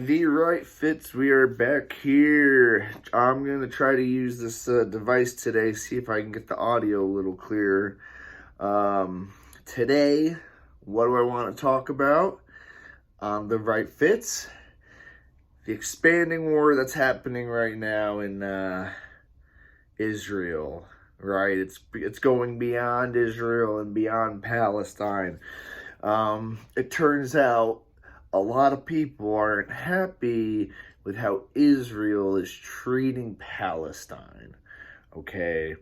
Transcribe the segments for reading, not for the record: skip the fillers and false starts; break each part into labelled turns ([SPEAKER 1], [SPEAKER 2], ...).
[SPEAKER 1] The right fits. We are back here. I'm going to try to use this device today, see if I can get the audio a little clearer. Today, what do I want to talk about? The right fits. The expanding war that's happening right now in Israel, right? It's going beyond Israel and beyond Palestine. It turns out a lot of people aren't happy with how Israel is treating Palestine, okay?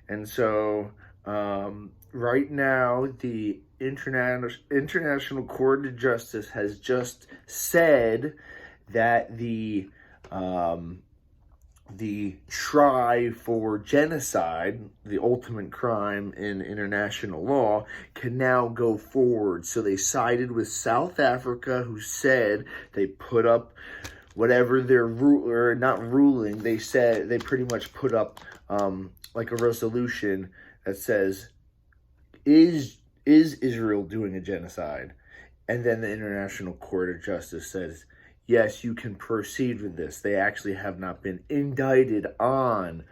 [SPEAKER 1] And so, right now, the International Court of Justice has just said that the try for genocide, the ultimate crime in international law, can now go forward. So they sided with South Africa, who said they put up whatever their they said they pretty much put up like a resolution that says, is Israel doing a genocide? And then the International Court of Justice says, yes, you can proceed with this. They actually have not been indicted on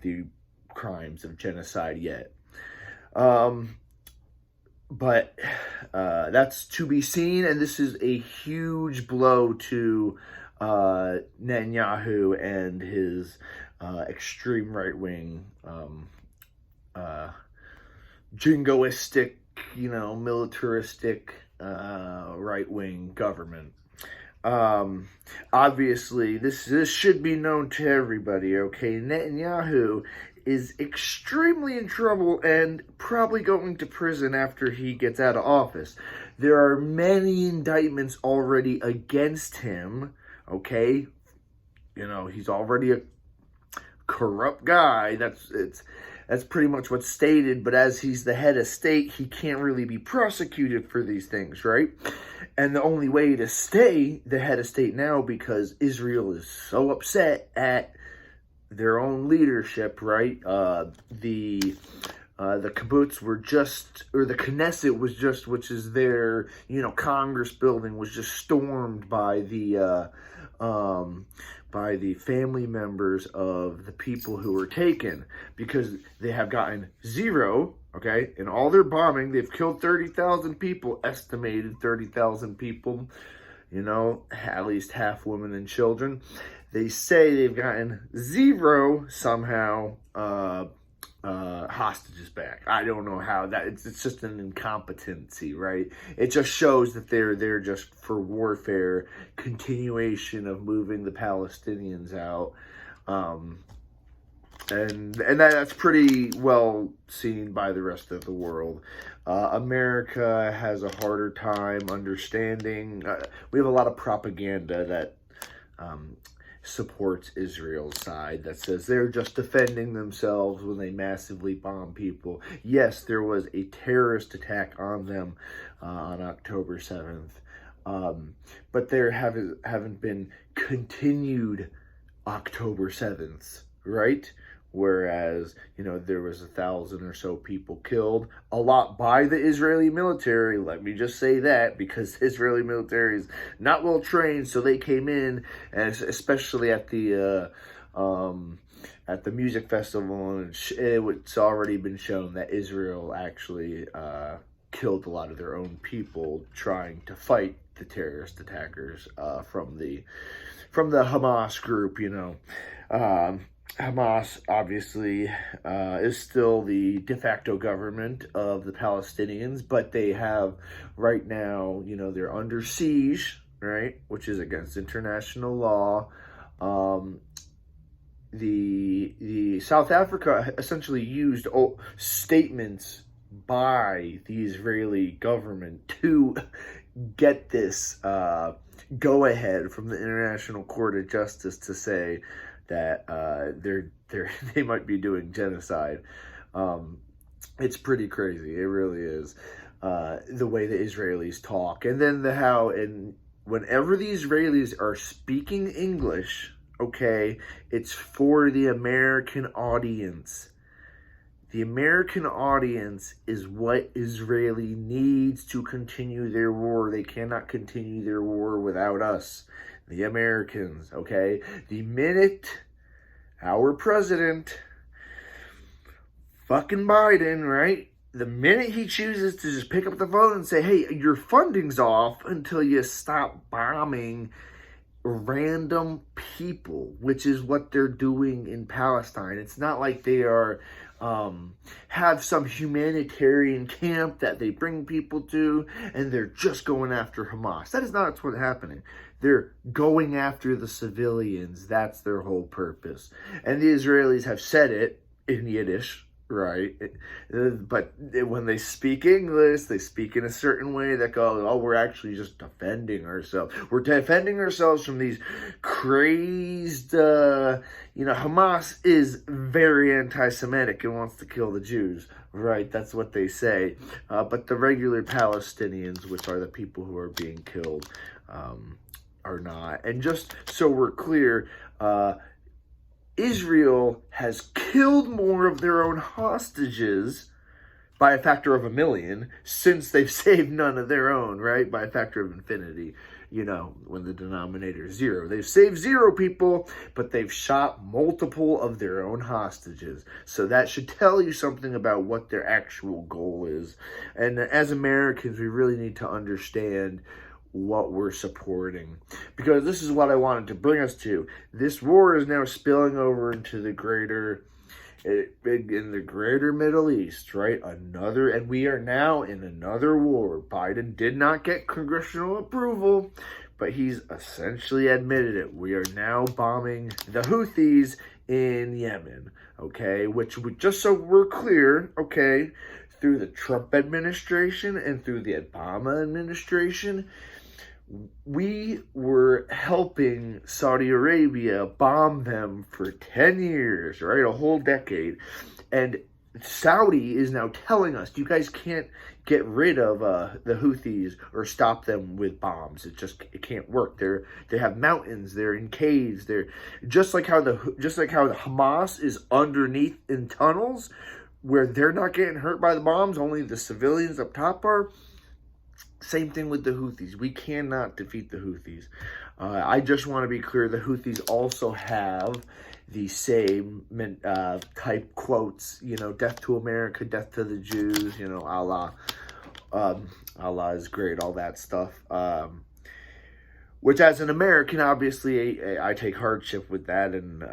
[SPEAKER 1] the crimes of genocide yet. But that's to be seen, and this is a huge blow to Netanyahu and his extreme right-wing, jingoistic, militaristic right-wing government. Obviously, this should be known to everybody, okay? Netanyahu is extremely in trouble and probably going to prison after he gets out of office. There are many indictments already against him, okay? He's already a corrupt guy. That's pretty much what's stated, but as he's the head of state, he can't really be prosecuted for these things, right? And the only way to stay the head of state now, because Israel is so upset at their own leadership, right? The kibbutz were just, or the Knesset was just, which is their, Congress building, was just stormed by the family members of the people who were taken, because they have gotten zero, okay? In all their bombing, they've killed 30,000 people, estimated 30,000 people, at least half women and children. They say they've gotten zero somehow hostages back. I don't know how that, it's just an incompetency, right? It just shows that they're just for warfare, continuation of moving the Palestinians out. And that's pretty well seen by the rest of the world. America has a harder time understanding. We have a lot of propaganda that supports Israel's side, that says they're just defending themselves when they massively bomb people. Yes, there was a terrorist attack on them on October 7th, but there haven't been continued October 7th, right? Whereas, there was 1,000 or so people killed, a lot by the Israeli military. Let me just say that, because the Israeli military is not well trained, so they came in, and especially at the music festival, and it's already been shown that Israel actually killed a lot of their own people trying to fight the terrorist attackers from the Hamas group, Hamas, obviously, is still the de facto government of the Palestinians, but they have, right now, they're under siege, right, which is against international law. The South Africa essentially used statements by the Israeli government to get this go-ahead from the International Court of Justice to say that they might be doing genocide. It's pretty crazy. It really is, the way the Israelis talk, and then whenever the Israelis are speaking English, okay, it's for the American audience. The American audience is what Israeli needs to continue their war. They cannot continue their war without us. the Americans, okay? The minute our president, fucking Biden, right? The minute he chooses to just pick up the phone and say, hey, your funding's off until you stop bombing random people, which is what they're doing in Palestine. It's not like they are have some humanitarian camp that they bring people to and they're just going after Hamas. That is not what's happening. They're going after the civilians. That's their whole purpose. And the Israelis have said it in Yiddish, right? But when they speak English, they speak in a certain way that go, oh, we're actually just defending ourselves. We're defending ourselves from these crazed, Hamas is very anti-Semitic and wants to kill the Jews, right? That's what they say. But the regular Palestinians, which are the people who are being killed, are not. And just so we're clear, Israel has killed more of their own hostages by a factor of 1,000,000 since they've saved none of their own, right? By a factor of infinity, when the denominator is 0. They've saved 0 people, but they've shot multiple of their own hostages. So that should tell you something about what their actual goal is. And as Americans, we really need to understand what we're supporting, because this is what I wanted to bring us to. This war is now spilling over into the greater Middle East, right? And we are now in another war. Biden did not get congressional approval, but he's essentially admitted it. We are now bombing the Houthis in Yemen, okay? Just so we're clear, okay, through the Trump administration and through the Obama administration, we were helping Saudi Arabia bomb them for 10 years, right? A whole decade. And Saudi is now telling us, you guys can't get rid of the Houthis or stop them with bombs. It can't work. They have mountains. They're in caves. They're just like how the Hamas is underneath in tunnels where they're not getting hurt by the bombs. Only the civilians up top are. Same thing with the Houthis. We cannot defeat the Houthis. I just want to be clear, the Houthis also have the same type quotes, death to America, death to the Jews, Allah. Allah is great, all that stuff. Which as an American, obviously, I take hardship with that, and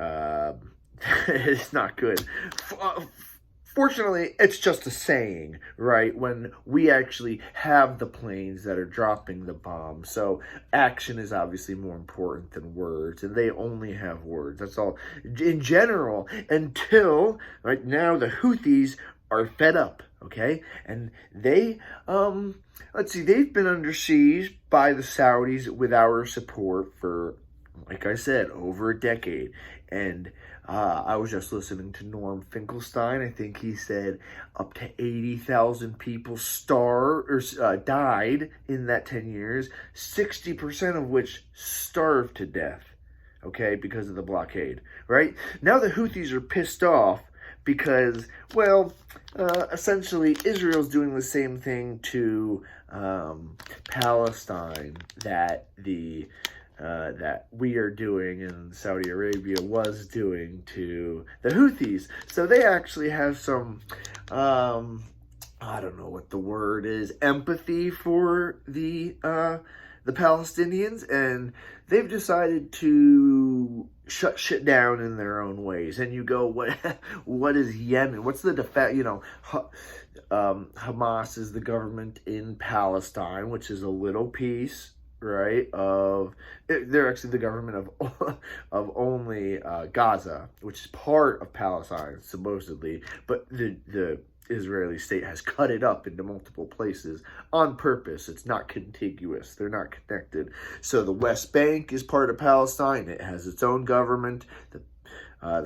[SPEAKER 1] it's not good. Fortunately, it's just a saying, right? When we actually have the planes that are dropping the bombs. So action is obviously more important than words, and they only have words. That's all. In general, until right now the Houthis are fed up, okay? And they've been under siege by the Saudis with our support for, like I said, over a decade. And I was just listening to Norm Finkelstein. I think he said up to 80,000 people died in that 10 years, 60% of which starved to death, okay, because of the blockade, right? Now the Houthis are pissed off because, essentially Israel's doing the same thing to Palestine that that we are doing and Saudi Arabia was doing to the Houthis. So they actually have some, I don't know what the word is, empathy for the Palestinians, and they've decided to shut shit down in their own ways. And you go, what is Yemen? What's the defense? Hamas is the government in Palestine, which is a little piece, right, they're actually the government of only Gaza, which is part of Palestine, supposedly, but the Israeli state has cut it up into multiple places on purpose. It's not contiguous. They're not connected. So the West Bank is part of Palestine. It has its own government, the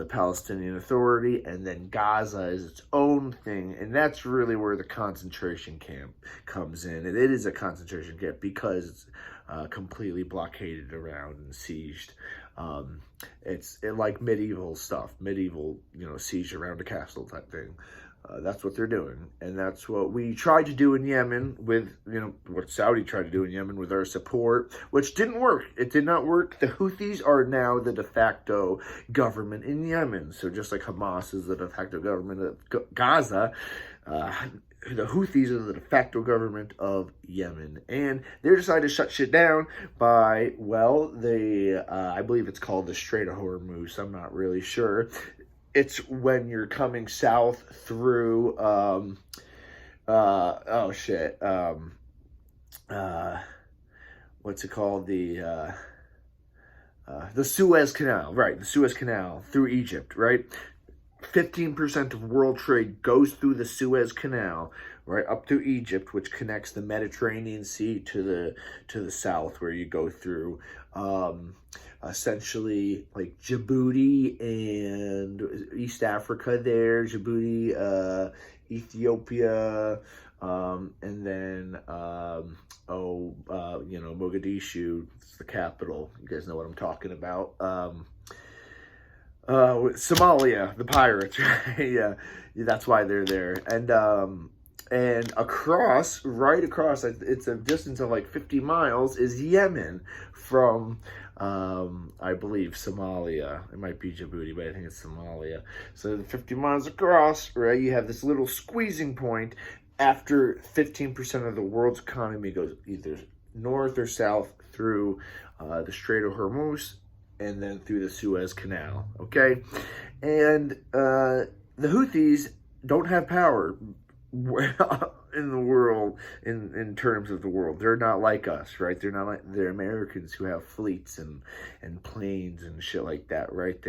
[SPEAKER 1] Palestinian Authority, and then Gaza is its own thing, and that's really where the concentration camp comes in. And it is a concentration camp because it's completely blockaded around and sieged. It's like medieval stuff, siege around a castle type thing. That's what they're doing. And that's what we tried to do in Yemen with, what Saudi tried to do in Yemen with our support, which didn't work. It did not work. The Houthis are now the de facto government in Yemen. So just like Hamas is the de facto government of Gaza, the Houthis are the de facto government of Yemen. And they decided to shut shit down by, I believe it's called the Strait of Hormuz. I'm not really sure. It's when you're coming south through, what's it called? The Suez Canal, right? The Suez Canal through Egypt, right? 15% of world trade goes through the Suez Canal, right up to Egypt, which connects the Mediterranean Sea to the south, where you go through essentially like Djibouti and East Africa there, Djibouti, Ethiopia, and then Mogadishu, it's the capital. You guys know what I'm talking about. Somalia, the pirates, right? Yeah, that's why they're there. And right across, it's a distance of like 50 miles, is Yemen from, I believe, Somalia. It might be Djibouti, but I think it's Somalia. So 50 miles across, right, you have this little squeezing point after 15% of the world's economy goes either north or south through the Strait of Hormuz, and then through the Suez Canal, okay? And the Houthis don't have power in the world, in terms of the world. They're not like us, right? They're Americans who have fleets and planes and shit like that, right?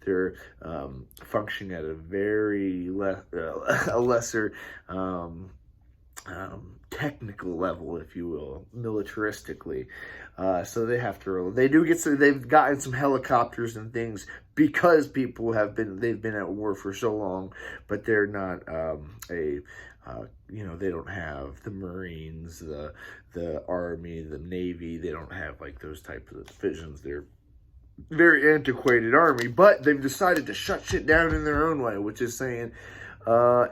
[SPEAKER 1] They're functioning at a very lesser technical level, if you will, militaristically. So they've gotten some helicopters and things because they've been at war for so long, but they're not they don't have the Marines, the Army, the Navy. They don't have like those types of divisions. They're very antiquated army, but they've decided to shut shit down in their own way, which is saying,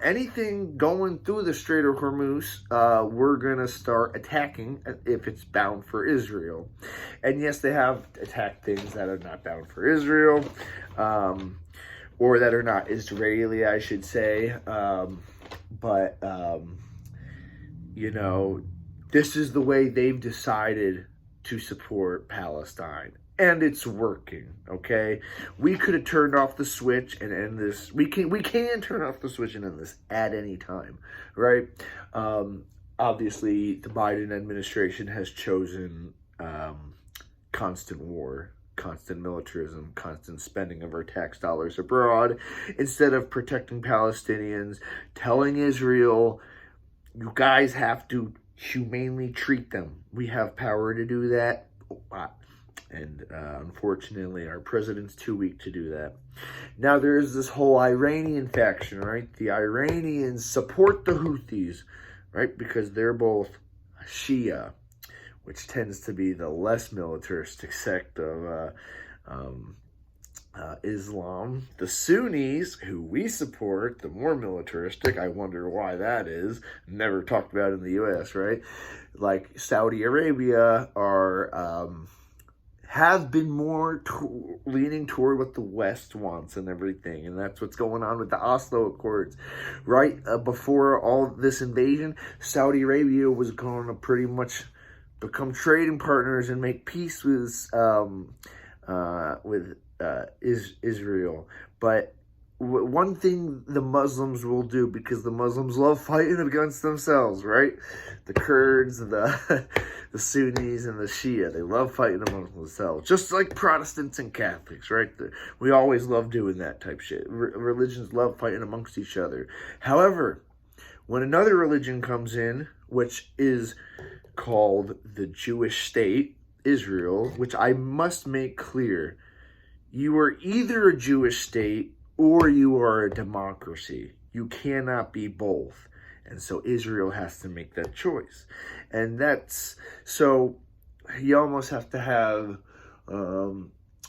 [SPEAKER 1] anything going through the Strait of Hormuz, we're going to start attacking if it's bound for Israel. And yes, they have attacked things that are not bound for Israel, or that are not Israeli, I should say. But this is the way they've decided to support Palestine. And it's working, okay? We could have turned off the switch and end this. We can turn off the switch and end this at any time, right? Obviously, the Biden administration has chosen constant war, constant militarism, constant spending of our tax dollars abroad, instead of protecting Palestinians, telling Israel, you guys have to humanely treat them. We have power to do that. And unfortunately, our president's too weak to do that. Now, there's this whole Iranian faction, right? The Iranians support the Houthis, right? Because they're both Shia, which tends to be the less militaristic sect of Islam. The Sunnis, who we support, the more militaristic. I wonder why that is. Never talked about in the U.S., right? Like Saudi Arabia have been more leaning toward what the West wants and everything. And that's what's going on with the Oslo Accords, right? Before all this invasion, Saudi Arabia was going to pretty much become trading partners and make peace with Israel. But one thing the Muslims will do, because the Muslims love fighting against themselves, right? The Kurds, the Sunnis, and the Shia, they love fighting amongst themselves, just like Protestants and Catholics, right? We always love doing that type shit. Religions love fighting amongst each other. However, when another religion comes in, which is called the Jewish state, Israel, which I must make clear, you are either a Jewish state or you are a democracy. You cannot be both. And so Israel has to make that choice. And so you almost have to have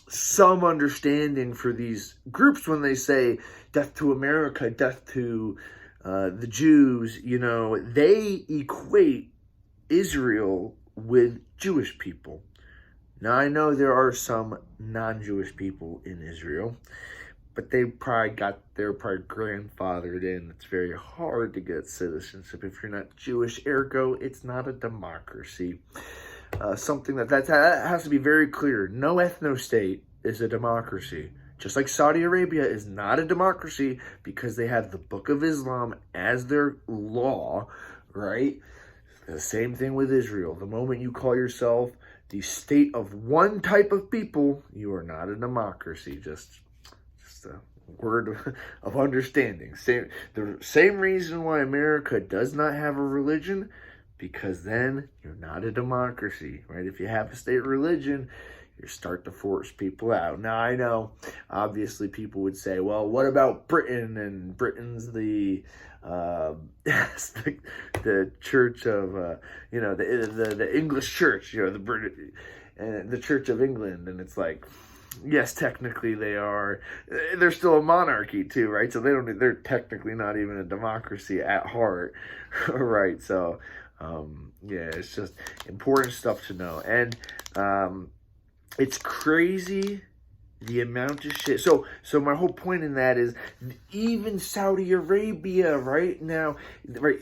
[SPEAKER 1] some understanding for these groups when they say death to America, death to the Jews, they equate Israel with Jewish people. Now, I know there are some non-Jewish people in Israel, but they're probably grandfathered in. It's very hard to get citizenship if you're not Jewish, ergo, it's not a democracy. Something that has to be very clear. No ethno-state is a democracy. Just like Saudi Arabia is not a democracy because they have the Book of Islam as their law, right? The same thing with Israel. The moment you call yourself the state of one type of people, you are not a democracy. Just a word of understanding. The same reason why America does not have a religion, because then you're not a democracy, right? If you have a state religion, you start to force people out. Now, I know, obviously, people would say, well, what about Britain? And Britain's the church of, the English church, the British, and the Church of England. And it's like, yes, technically they're still a monarchy too, right? So they're technically not even a democracy at heart, right? So, it's just important stuff to know. And, it's crazy the amount of shit. So my whole point in that is even Saudi Arabia right now, right?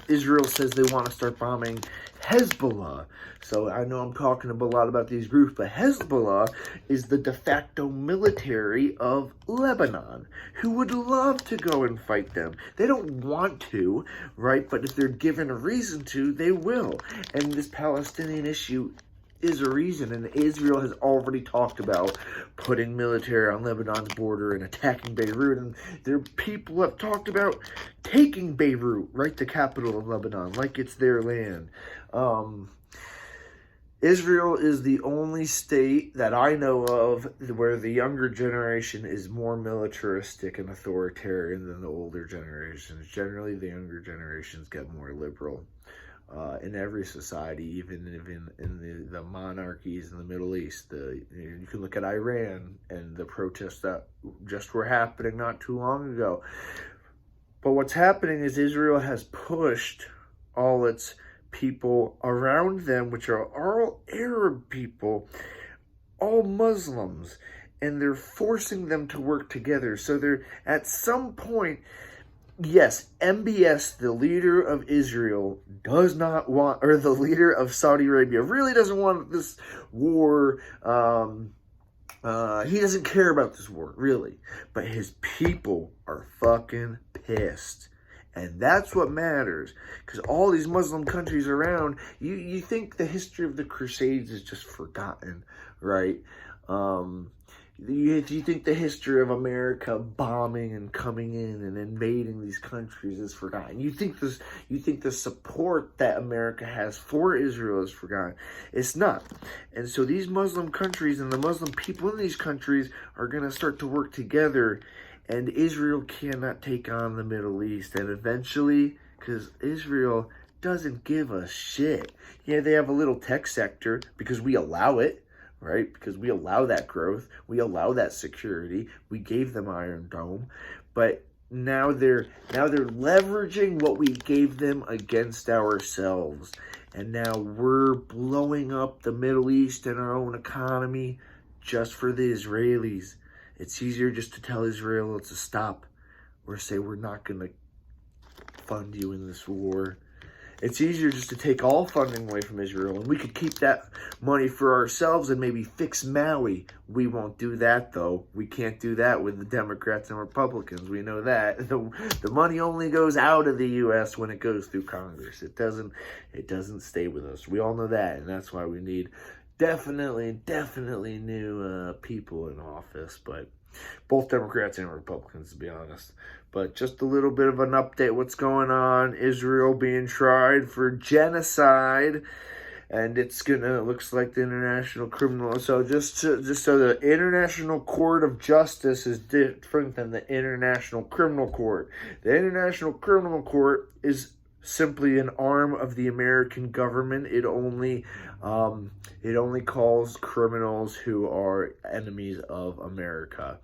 [SPEAKER 1] Israel says they want to start bombing Hezbollah. So I know I'm talking a lot about these groups, but Hezbollah is the de facto military of Lebanon, who would love to go and fight them. They don't want to, right? But if they're given a reason to, they will. And this Palestinian issue is a reason, and Israel has already talked about putting military on Lebanon's border and attacking Beirut, and their people have talked about taking Beirut, right, the capital of Lebanon, like it's their land. Israel is the only state that I know of where the younger generation is more militaristic and authoritarian than the older generations. Generally, the younger generations get more liberal. In every society, even in the monarchies in the Middle East. You can look at Iran and the protests that just were happening not too long ago. But what's happening is Israel has pushed all its people around them, which are all Arab people, all Muslims, and they're forcing them to work together. So they're at some point, yes, MBS, the leader of Israel, does not want, or the leader of Saudi Arabia, really doesn't want this war. He doesn't care about this war, really. But his people are fucking pissed. And that's what matters. Because all these Muslim countries around, you think the history of the Crusades is just forgotten, right? You think the history of America bombing and coming in and invading these countries is forgotten. You think the support that America has for Israel is forgotten. It's not. And so these Muslim countries and the Muslim people in these countries are going to start to work together, and Israel cannot take on the Middle East. And eventually, because Israel doesn't give a shit. Yeah, they have a little tech sector because we allow it. Right? Because we allow that growth. We allow that security. We gave them Iron Dome. But now they're leveraging what we gave them against ourselves. And now we're blowing up the Middle East and our own economy just for the Israelis. It's easier just to tell Israel to stop or say we're not going to fund you in this war. It's easier just to take all funding away from Israel, and we could keep that money for ourselves and maybe fix Maui. We won't do that, though. We can't do that with the Democrats and Republicans. We know that. The money only goes out of the U.S. when it goes through Congress. It doesn't stay with us. We all know that, and that's why we need definitely new people in office, but both Democrats and Republicans, to be honest. But just a little bit of an update what's going on. Israel being tried for genocide, and looks like the International Criminal. So just so the International Court of Justice is different than the International Criminal Court. The International Criminal Court is simply an arm of the American government. It only calls criminals who are enemies of America.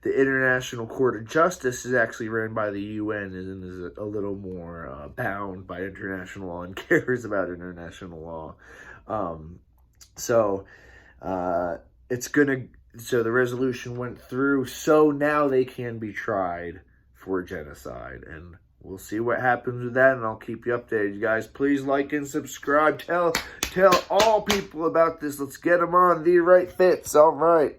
[SPEAKER 1] The International Court of Justice is actually ran by the UN and is a little more bound by international law and cares about international law. So it's gonna. So the resolution went through. So now they can be tried for genocide, and we'll see what happens with that, and I'll keep you updated. You guys, please like and subscribe. Tell all people about this. Let's get them on The Right Fits. All right.